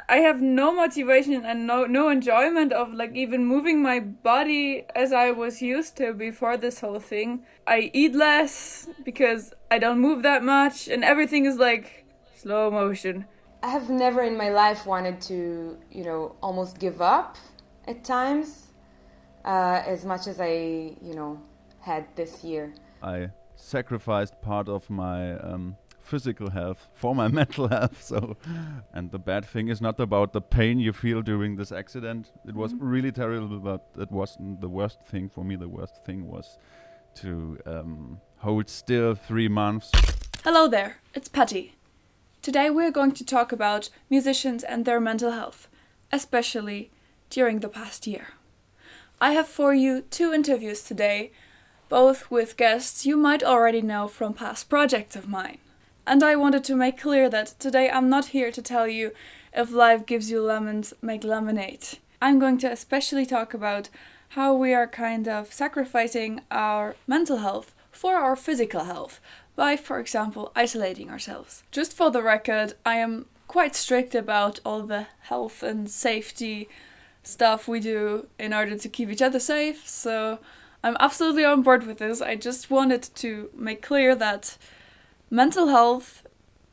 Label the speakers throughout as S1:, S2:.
S1: I have no motivation and no enjoyment of like even moving my body as I was used to before this whole thing. I eat less because I don't move that much and everything is like slow motion.
S2: I have never in my life wanted to, almost give up at times, as much as I, had this year.
S3: I sacrificed part of my physical health for my mental health. So, and the bad thing is not about the pain you feel during this accident. It was really terrible, but it wasn't the worst thing for me. The worst thing was to hold still 3 months.
S1: Hello there, it's Patty. Today we're going to talk about musicians and their mental health, especially during the past year. I have for you 2 interviews today, both with guests you might already know from past projects of mine. And I wanted to make clear that today I'm not here to tell you if life gives you lemons, make lemonade. I'm going to especially talk about how we are kind of sacrificing our mental health for our physical health by, for example, isolating ourselves. Just for the record, I am quite strict about all the health and safety stuff we do in order to keep each other safe, so I'm absolutely on board with this. I just wanted to make clear that mental health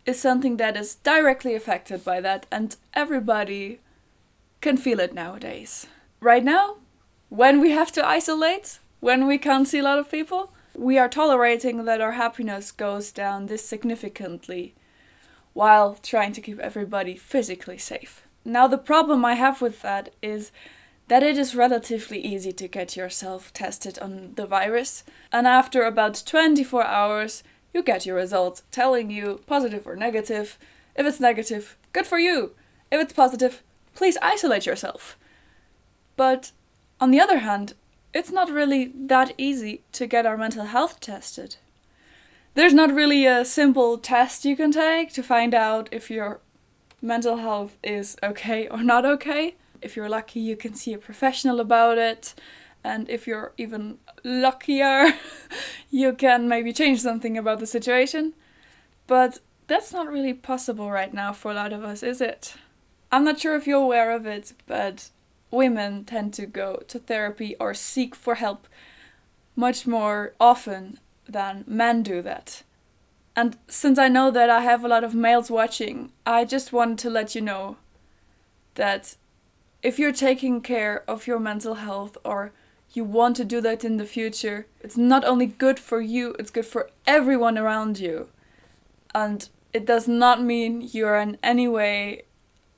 S1: is something that is directly affected by that, and everybody can feel it nowadays. Right now, when we have to isolate, when we can't see a lot of people, we are tolerating that our happiness goes down this significantly while trying to keep everybody physically safe. Now, the problem I have with that is that it is relatively easy to get yourself tested on the virus, and after about 24 hours, you get your results telling you positive or negative. If it's negative, good for you. If it's positive, please isolate yourself. But on the other hand, it's not really that easy to get our mental health tested. There's not really a simple test you can take to find out if your mental health is okay or not okay. If you're lucky, you can see a professional about it. And if you're even luckier, you can maybe change something about the situation. But that's not really possible right now for a lot of us, is it? I'm not sure if you're aware of it, but women tend to go to therapy or seek for help much more often than men do that. And since I know that I have a lot of males watching, I just wanted to let you know that if you're taking care of your mental health or you want to do that in the future, it's not only good for you, it's good for everyone around you. And it does not mean you're in any way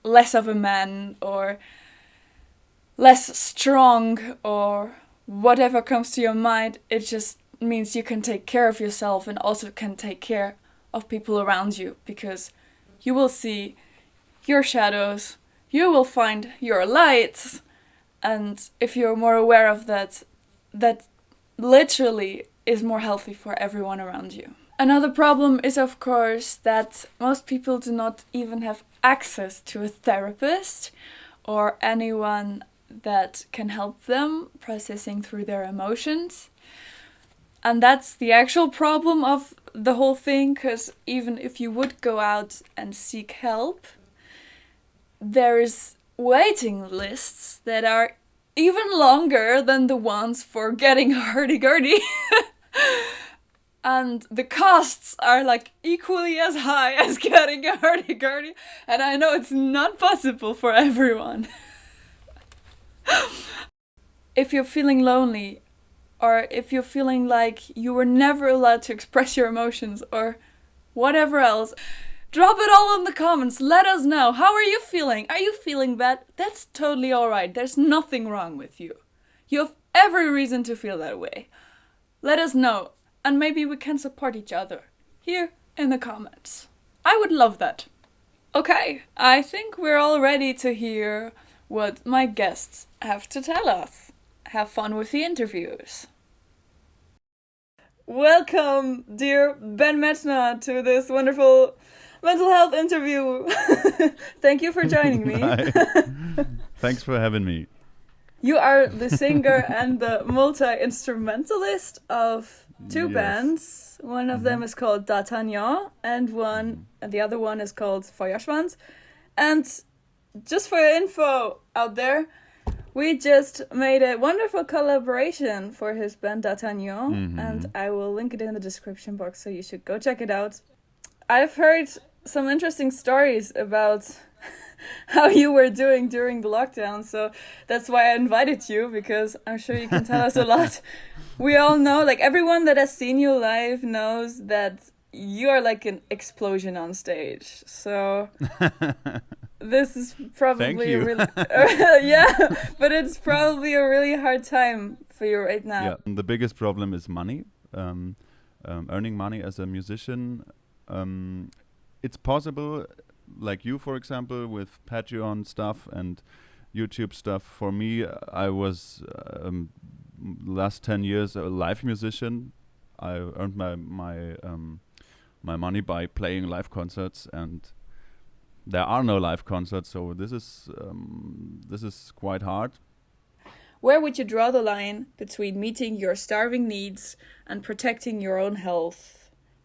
S1: less of a man or less strong or whatever comes to your mind. It just means you can take care of yourself and also can take care of people around you, because you will see your shadows, you will find your lights, and if you're more aware of that, that literally is more healthy for everyone around you. Another problem is, of course, that most people do not even have access to a therapist or anyone that can help them processing through their emotions. And that's the actual problem of the whole thing, because even if you would go out and seek help, there's waiting lists that are even longer than the ones for getting a hurdy-gurdy. And the costs are like equally as high as getting a hurdy-gurdy. And I know it's not possible for everyone. If you're feeling lonely, or if you're feeling like you were never allowed to express your emotions, or whatever else, drop it all in the comments. Let us know. How are you feeling? Are you feeling bad? That's totally alright. There's nothing wrong with you. You have every reason to feel that way. Let us know, and maybe we can support each other here in the comments. I would love that. Okay, I think we're all ready to hear what my guests have to tell us. Have fun with the interviews. Welcome, dear Ben Metzner, to this wonderful mental health interview. Thank you for joining me.
S3: Thanks for having me.
S1: You are the singer and the multi-instrumentalist of 2 bands. One of them is called Dartagnan, and the other one is called Feuerschwanz. And just for your info out there, we just made a wonderful collaboration for his band Dartagnan, and I will link it in the description box, so you should go check it out. I've heard some interesting stories about how you were doing during the lockdown, so that's why I invited you, because I'm sure you can tell us a lot. We all know, like everyone that has seen you live knows that you are like an explosion on stage. So this is probably a really but it's probably a really hard time for you right now.
S3: Yeah, the biggest problem is money. Earning money as a musician. It's possible, like you, for example, with Patreon stuff and YouTube stuff. For me, I was last 10 years a live musician. I earned my money by playing live concerts, and there are no live concerts, so this is quite hard.
S1: Where would you draw the line between meeting your starving needs and protecting your own health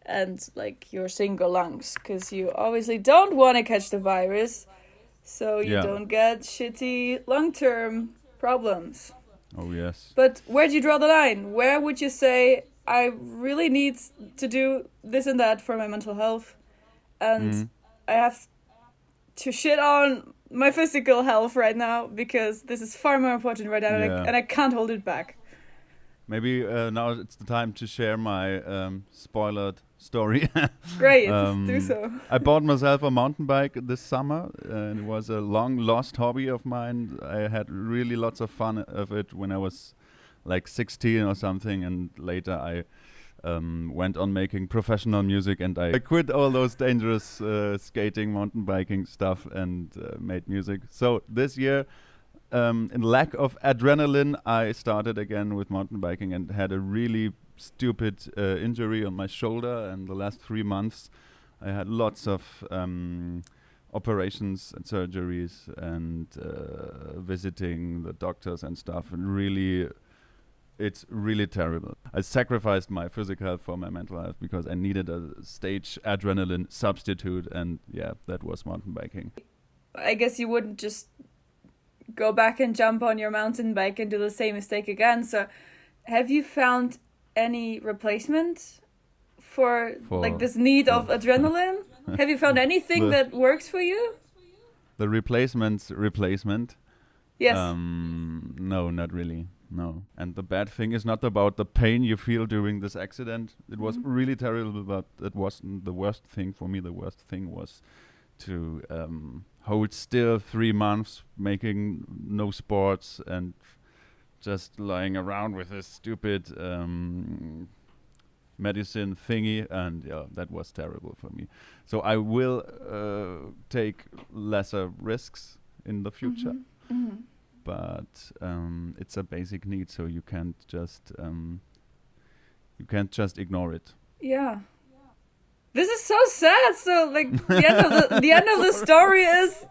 S1: and like your single lungs? Because you obviously don't want to catch the virus, so you don't get shitty long-term problems.
S3: Oh yes.
S1: But where do you draw the line? Where would you say, I really need to do this and that for my mental health, and I have to shit on my physical health right now because this is far more important right now, and I can't hold it back?
S3: Maybe now it's the time to share my spoilered story.
S1: Great, do so.
S3: I bought myself a mountain bike this summer, and it was a long lost hobby of mine. I had really lots of fun of it when I was like 16 or something, and later I went on making professional music, and I quit all those dangerous skating, mountain biking stuff, and made music. So this year, in lack of adrenaline, I started again with mountain biking and had a really stupid injury on my shoulder. And the last 3 months, I had lots of operations and surgeries and visiting the doctors and stuff, and really, it's really terrible. I sacrificed my physical health for my mental health because I needed a stage adrenaline substitute, and that was mountain biking.
S1: I guess you wouldn't just go back and jump on your mountain bike and do the same mistake again. So have you found any replacement for like this need of adrenaline? Have you found anything that works for you?
S3: The replacement?
S1: Yes.
S3: No, not really. No. And the bad thing is not about the pain you feel during this accident. It was really terrible, but it wasn't the worst thing for me. The worst thing was to hold still 3 months, making no sports, and just lying around with this stupid medicine thingy, and that was terrible for me. So I will take lesser risks in the future. But it's a basic need, so you can't just ignore it.
S1: Yeah. This is so sad. So like the end of the story is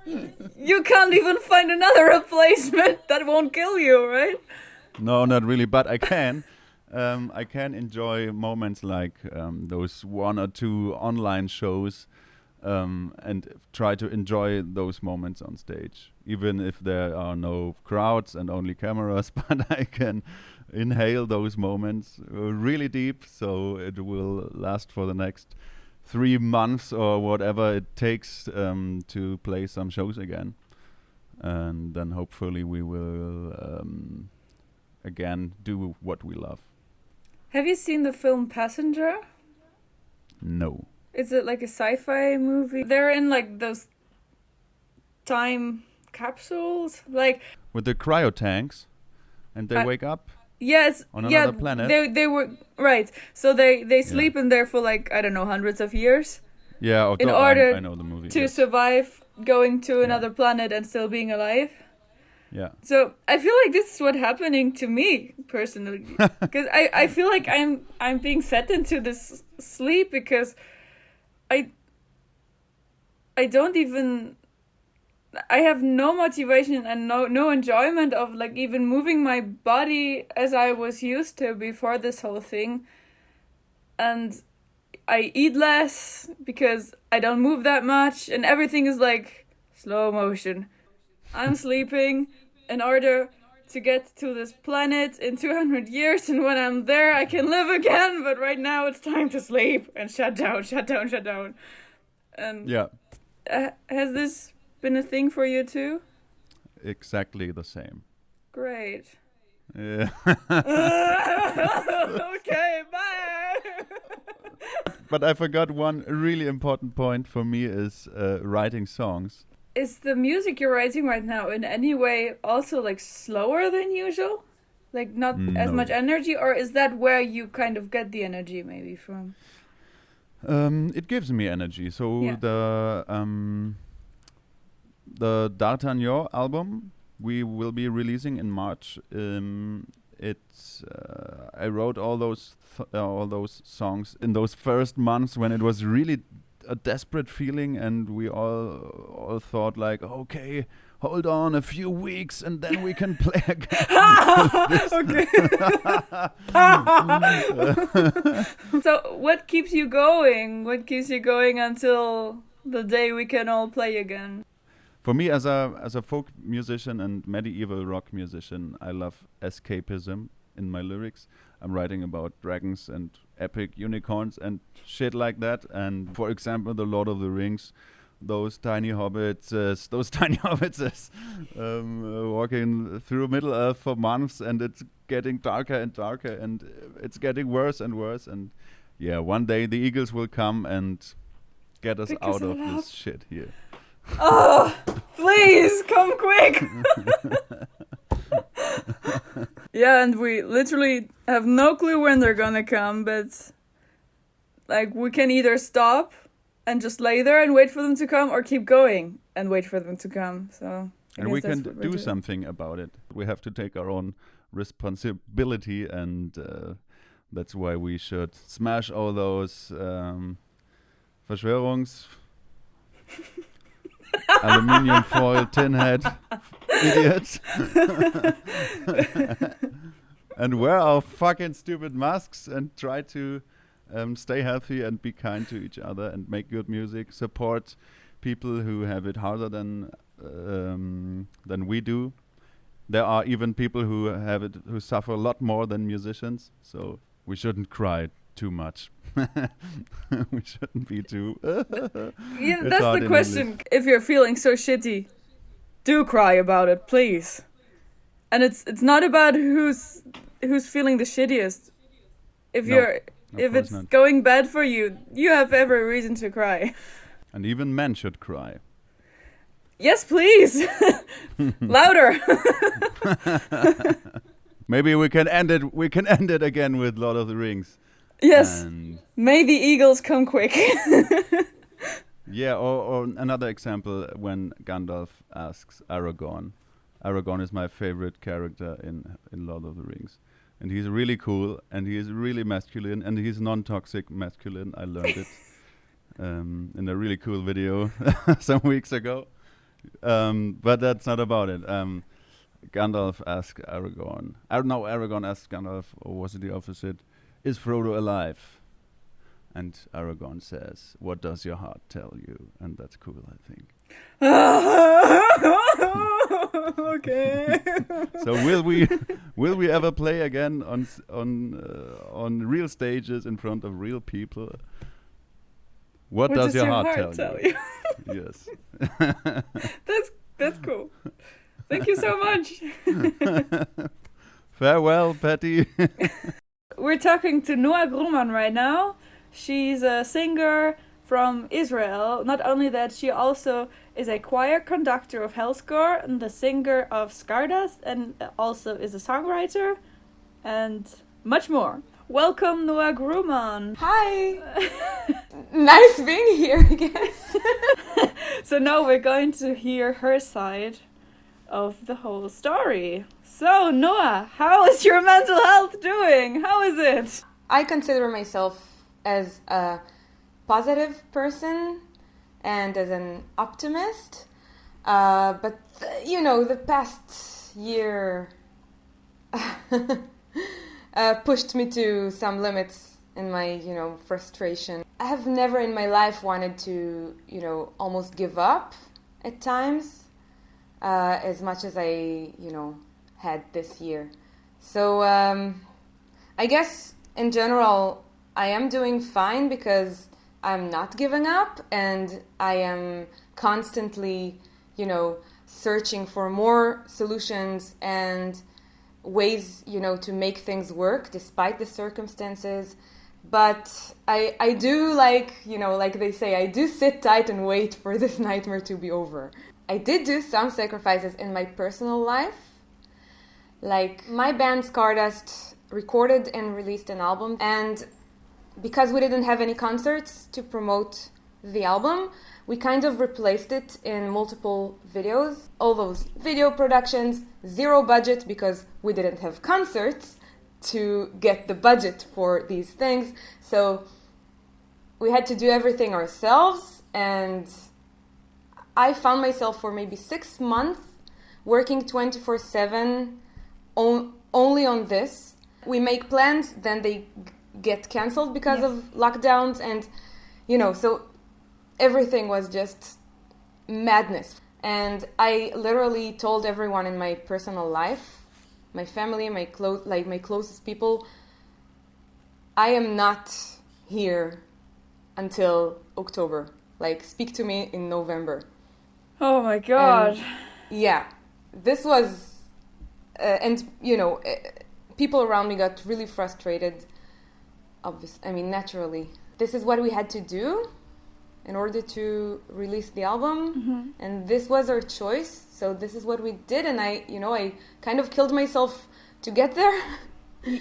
S1: you can't even find another replacement that won't kill you, right?
S3: No, not really. But I can. I can enjoy moments like those 1 or 2 online shows, and try to enjoy those moments on stage, even if there are no crowds and only cameras. But I can inhale those moments really deep, so it will last for the next 3 months or whatever it takes to play some shows again, and then hopefully we will again do what we love.
S1: Have you seen the film Passenger?
S3: No.
S1: Is it like a sci-fi movie? They're in like those time capsules, like
S3: with the cryo tanks, and they wake up.
S1: Yes,
S3: on another planet.
S1: They were right. So they sleep in there for like, I don't know, hundreds of years.
S3: Yeah,
S1: in order
S3: I know the movie,
S1: to survive going to another planet and still being alive.
S3: Yeah.
S1: So I feel like this is what's happening to me personally, because I feel like I'm being set into this sleep because I don't even. I have no motivation and no enjoyment of like even moving my body as I was used to before this whole thing. And I eat less because I don't move that much, and everything is like slow motion. I'm sleeping in order to get to this planet in 200 years, and when I'm there I can live again, but right now it's time to sleep and shut down.
S3: Yeah,
S1: Has this been a thing for you too?
S3: exactly the same.
S1: Great.
S3: Yeah.
S1: Okay, bye.
S3: But I forgot one really important point for me is writing songs.
S1: Is the music you're writing right now in any way also like slower than usual? Like not as
S3: No.
S1: much energy, or is that where you kind of get the energy maybe from?
S3: It gives me energy. So
S1: Yeah.
S3: the Dartagnan album we will be releasing in March. I wrote all those songs in those first months when it was really a desperate feeling, and we all thought like, okay, hold on a few weeks and then we can play again.
S1: Okay. So what keeps you going? What keeps you going until the day we can all play again?
S3: For me, as a folk musician and medieval rock musician, I love escapism in my lyrics. I'm writing about dragons and epic unicorns and shit like that. And for example, the Lord of the Rings, those tiny hobbits, walking through Middle Earth for months, and it's getting darker and darker, and it's getting worse and worse. And yeah, one day the eagles will come and get us
S1: Pick
S3: out
S1: us
S3: of
S1: up.
S3: this shit here.
S1: Oh, please come quick. Yeah, and we literally have no clue when they're gonna come, but like we can either stop and just lay there and wait for them to come, or keep going and wait for them to come. So
S3: And we can do something about it. We have to take our own responsibility, and that's why we should smash all those Verschwörungs aluminium foil tin head idiots and wear our fucking stupid masks and try to stay healthy and be kind to each other and make good music, support people who have it harder than we do. There are even people who suffer a lot more than musicians, so we shouldn't cry too much. We shouldn't be too
S1: Yeah,
S3: It's
S1: that's
S3: hard
S1: the
S3: in
S1: question.
S3: English.
S1: If you're feeling so shitty, do cry about it, please. And it's not about who's feeling the shittiest. If
S3: No,
S1: you're
S3: of
S1: if
S3: course
S1: it's
S3: not.
S1: going bad for you, you have every reason to cry.
S3: And even men should cry.
S1: Yes, please. Louder.
S3: Maybe we can end it again with Lord of the Rings.
S1: Yes.
S3: And
S1: May the eagles come quick.
S3: yeah, or another example, when Gandalf asks Aragorn. Aragorn is my favorite character in Lord of the Rings. And he's really cool, and he's really masculine, and he's non-toxic masculine. I learned it in a really cool video some weeks ago. But that's not about it. Gandalf asked Aragorn. Aragorn asked Gandalf, or was it the opposite? Is Frodo alive? And Aragorn says, "What does your heart tell you?" And that's cool, I think.
S1: Okay.
S3: So will we ever play again on real stages in front of real people? What does your heart tell you? Yes.
S1: That's cool. Thank you so much.
S3: Farewell, Patty.
S1: We're talking to Noa Gruman right now. She's a singer from Israel. Not only that, she also is a choir conductor of Hellscore and the singer of Scardust, and also is a songwriter and much more. Welcome, Noa Gruman.
S2: Hi! Nice being here, I guess.
S1: So now we're going to hear her side of the whole story. So, Noa, how is your mental health doing? How is it?
S2: I consider myself as a positive person and as an optimist. But, the past year pushed me to some limits in my, frustration. I have never in my life wanted to, almost give up at times, as much as I, had this year. So I guess in general, I am doing fine because I'm not giving up and I am constantly, searching for more solutions and ways, to make things work despite the circumstances. But I do like they say, I do sit tight and wait for this nightmare to be over. I did do some sacrifices in my personal life. Like my band Scardust recorded and released an album, and because we didn't have any concerts to promote the album, we kind of replaced it in multiple videos. All those video productions, zero budget because we didn't have concerts to get the budget for these things. So we had to do everything ourselves, and I found myself for maybe 6 months working 24/7 only on this. We make plans, then they get canceled because of lockdowns, and so everything was just madness. And I literally told everyone in my personal life, my family, my closest people, I am not here until October. Like, speak to me in November.
S1: Oh my God.
S2: And, this was people around me got really frustrated. Naturally. This is what we had to do in order to release the album, and this was our choice. So this is what we did, and I kind of killed myself to get there.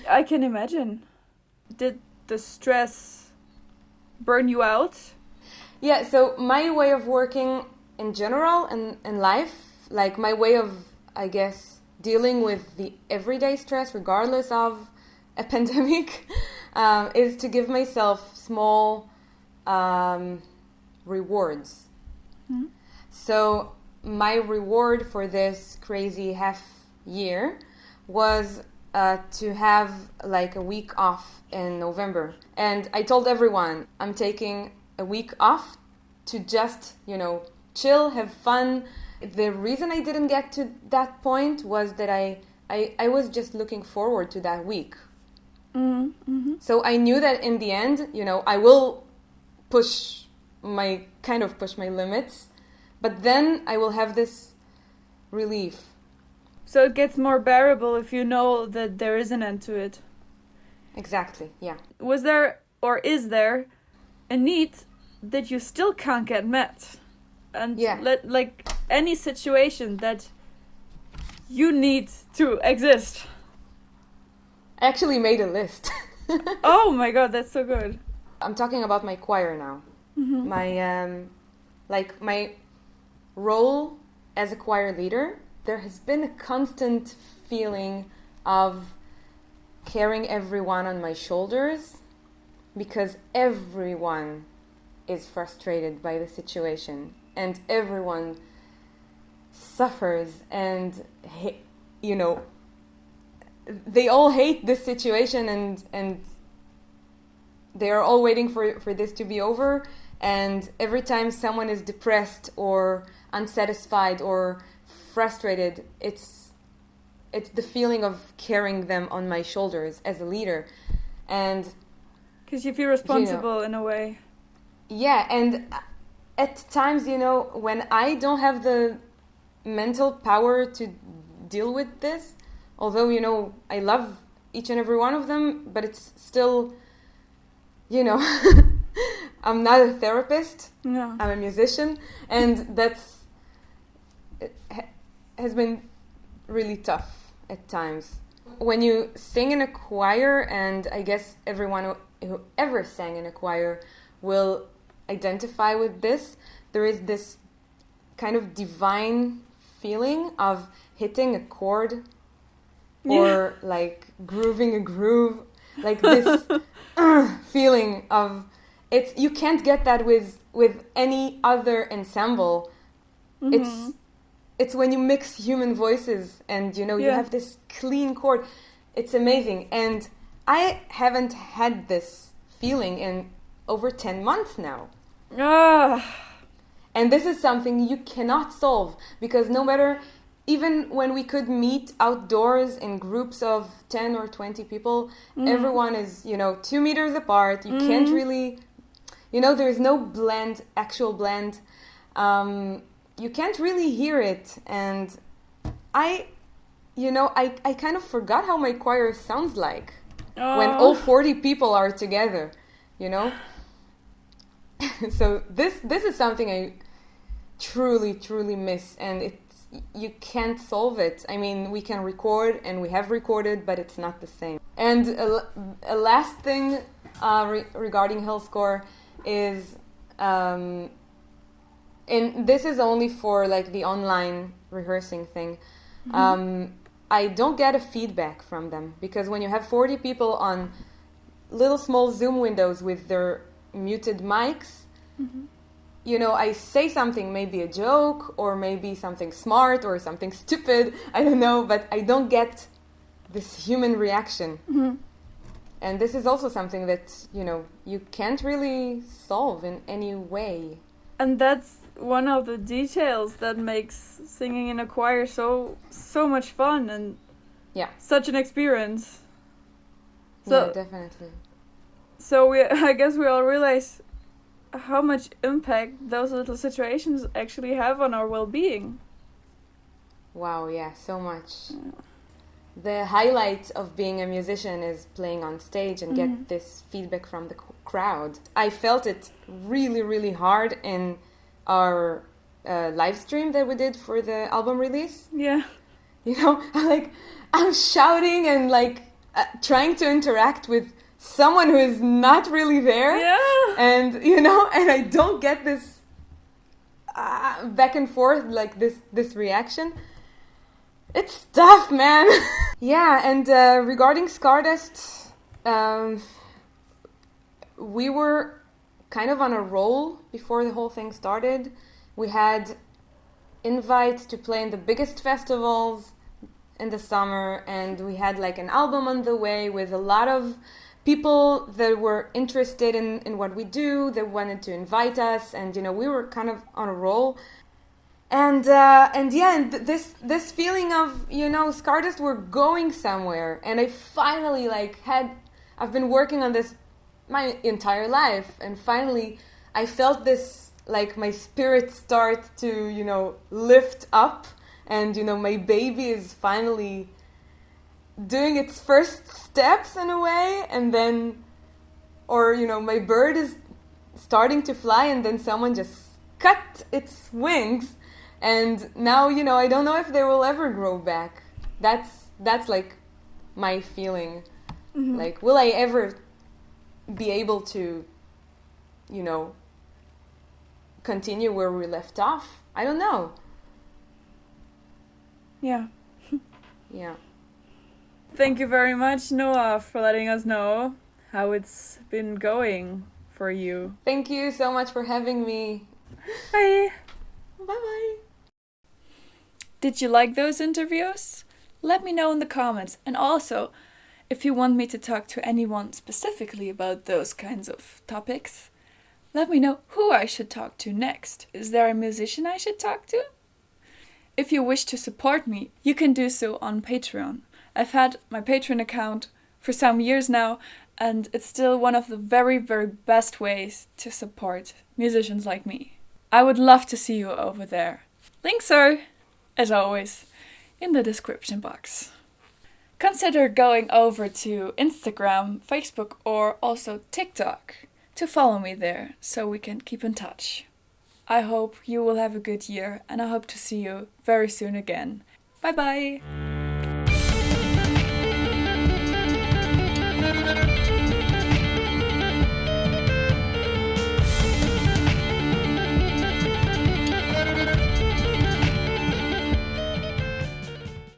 S1: I can imagine. Did the stress burn you out?
S2: Yeah, so my way of working in general and in life, like my way of, I guess, dealing with the everyday stress, regardless of a pandemic, is to give myself small rewards. Mm-hmm. So my reward for this crazy half year was to have like a week off in November. And I told everyone I'm taking a week off to just, chill, have fun. The reason I didn't get to that point was that I was just looking forward to that week. Mm-hmm. So I knew that in the end, I will push my limits, but then I will have this relief.
S1: So it gets more bearable if you know that there is an end to it.
S2: Exactly, yeah.
S1: Was there, or is there, a need that you still can't get met? And like any situation that you need to exist?
S2: I actually made a list.
S1: Oh my God, that's so good.
S2: I'm talking about my choir now. Mm-hmm. My role as a choir leader, there has been a constant feeling of carrying everyone on my shoulders because everyone is frustrated by the situation and everyone suffers and they all hate this situation and they are all waiting for this to be over. And every time someone is depressed or unsatisfied or frustrated, it's the feeling of carrying them on my shoulders as a leader. And
S1: because you feel responsible in a way.
S2: Yeah, and at times, when I don't have the mental power to deal with this, although, I love each and every one of them, but it's still, I'm not a therapist. No. I'm a musician, and it has been really tough at times. When you sing in a choir, and I guess everyone who ever sang in a choir will identify with this, there is this kind of divine feeling of hitting a chord or like grooving a groove, like this feeling of it's. You can't get that with any other ensemble. Mm-hmm. It's when you mix human voices and you have this clean chord. It's amazing, and I haven't had this feeling in over 10 months now. And this is something you cannot solve, because no matter even when we could meet outdoors in groups of 10 or 20 people, everyone is, 2 meters apart. You can't really, there's no actual blend. You can't really hear it. And I kind of forgot how my choir sounds like when all 40 people are together, So this is something I truly, truly miss, and you can't solve it. I mean, we can record, and we have recorded, but it's not the same. And a last thing regarding Hellscore is, and this is only for like the online rehearsing thing. I don't get a feedback from them, because when you have 40 people on little small Zoom windows with their muted mics, I say something, maybe a joke or maybe something smart or something stupid, I don't know, but I don't get this human reaction. And this is also something that, you can't really solve in any way.
S1: And that's one of the details that makes singing in a choir so much fun and such an experience. So,
S2: yeah, definitely.
S1: So I guess we all realize how much impact those little situations actually have on our well-being.
S2: Wow, yeah, so much. The highlight of being a musician is playing on stage and get this feedback from the crowd. I felt it really, really hard in our live stream that we did for the album release.
S1: Yeah.
S2: I'm shouting and trying to interact with someone who is not really there.
S1: Yeah.
S2: And, and I don't get this back and forth, like this reaction. It's tough, man. Yeah, and regarding Scardust, we were kind of on a roll before the whole thing started. We had invites to play in the biggest festivals in the summer, and we had an album on the way with a lot of people that were interested in what we do, that wanted to invite us, and we were kind of on a roll. And this feeling of Scardust, we're going somewhere, and I finally I've been working on this my entire life, and finally I felt this my spirit start to lift up, and my baby is finally doing its first steps in a way, and then my bird is starting to fly, and then someone just cut its wings. And now, I don't know if they will ever grow back. That's my feeling. Will I ever be able to, continue where we left off? I don't know.
S1: Yeah.
S2: Yeah.
S1: Thank you very much, Noah, for letting us know how it's been going for you.
S2: Thank you so much for having me.
S1: Bye.
S2: Bye-bye.
S1: Did you like those interviews? Let me know in the comments. And also, if you want me to talk to anyone specifically about those kinds of topics, let me know who I should talk to next. Is there a musician I should talk to? If you wish to support me, you can do so on Patreon. I've had my Patreon account for some years now, and it's still one of the very, very best ways to support musicians like me. I would love to see you over there. Links are, as always, in the description box. Consider going over to Instagram, Facebook, or also TikTok to follow me there so we can keep in touch. I hope you will have a good year, and I hope to see you very soon again. Bye bye!